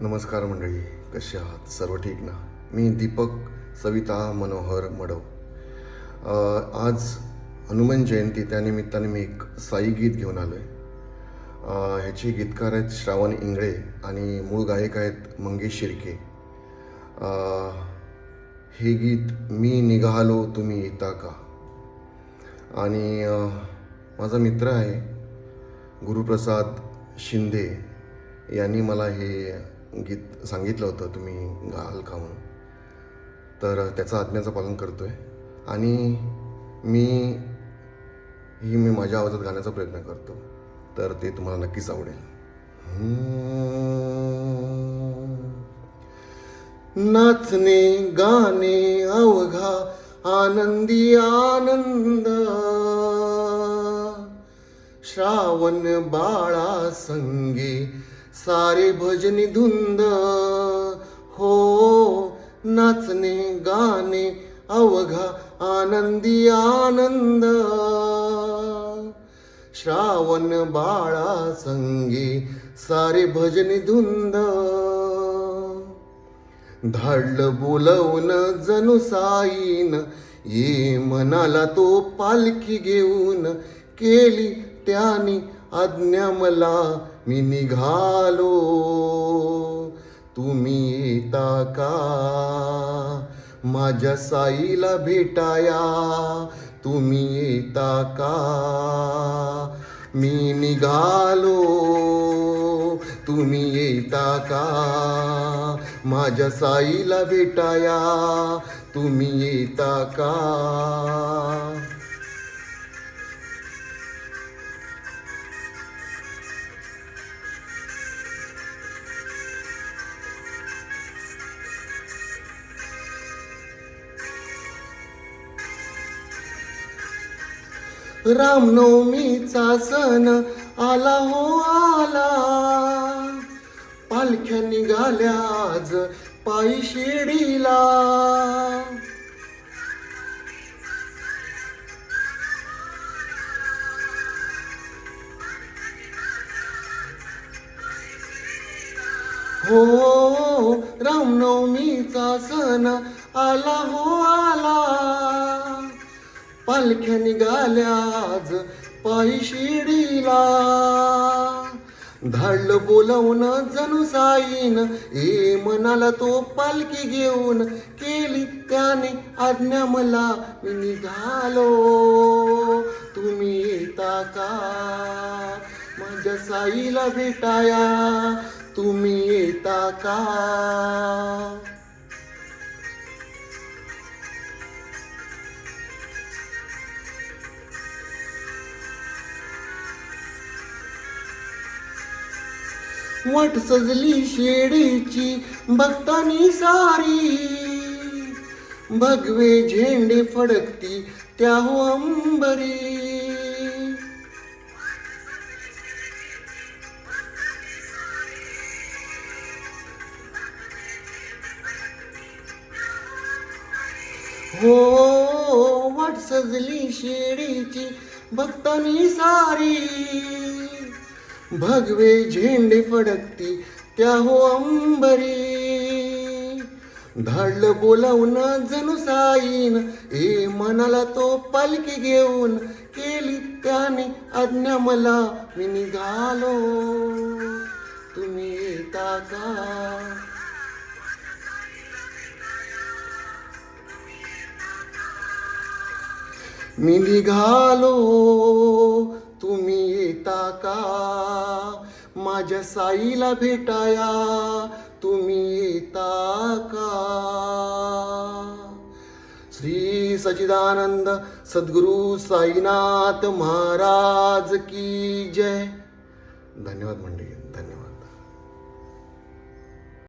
नमस्कार मंडळी, कसे आहात? सर्व ठीक ना? मी दीपक सविता मनोहर मडव. आज हनुमान जयंती, त्यानिमित्ताने मी एक साई गीत घेऊन आलो आहे. ह्याचे गीतकार आहेत श्रावण इंगळे आणि मूळ गायक आहेत मंगेश शिर्के. हे गीत मी निघालो तुम्ही येता का. आणि माझा मित्र आहे गुरुप्रसाद शिंदे यांनी मला हे गीत सांगितलं होतं तुम्ही गाल का म्हणून. तर त्याचं आज्ञाचं पालन करतो आहे आणि मी माझ्या आवाजात गाण्याचा प्रयत्न करतो. तर ते तुम्हाला नक्कीच आवडेल. नाचणे गाणे अवघा आनंदी आनंद, श्रावण बाळा संगे सारे भजनी धुंद. हो, नाचणे गाणे अवघा आनंदी आनंद, श्रावण बाळा संगे सारे भजनी धुंद. धाडलं बोलवून जणू साईन, ये मनाला तो पालखी घेऊन. केली त्यानी आज्ञा मला, मी निघालो तुम्ही येता का. माझ्या साईला भेटाया तुम्ही येता का. मी निघालो तुम्ही येता का. माझ्या साईला भेटाया तुम्ही येता का. रामनवमीचा सण आला हो आला, पालख्या निघाल्या आज पायी शिर्डीला. हो, रामनवमीचा सण आला हो आला, पालख्या निघाल्या आज पायी शिर्डीला. धाडलं बोलवून जणू साईन, ए मनाला तो पालखी घेऊन. केली त्याने आज्ञा मला, मी निघालो तुम्ही येता का. माझ्या साईला भेटाया तुम्ही येता का. वाट सजली शिर्डीची भक्तांनी सारी, भगवे झेंडे फडकती त्या हो अंबरी. हो, वाट सजली शिर्डीची भक्तांनी सारी, भगवे झेंडे फडकती त्या हो अंबरी. धाडलं बोलावून जणू साईन, ए मनाला तो पालखी घेऊन. केली त्याने आज्ञा मला, मी निघालो तुम्ही येता का. मी निघालो तुम्ही येता का. माझ्या साईला भेटाया तुम्ही येता का. श्री सच्चिदानंद सद्गुरु साईनाथ महाराज की जय. धन्यवाद मंडळी, धन्यवाद.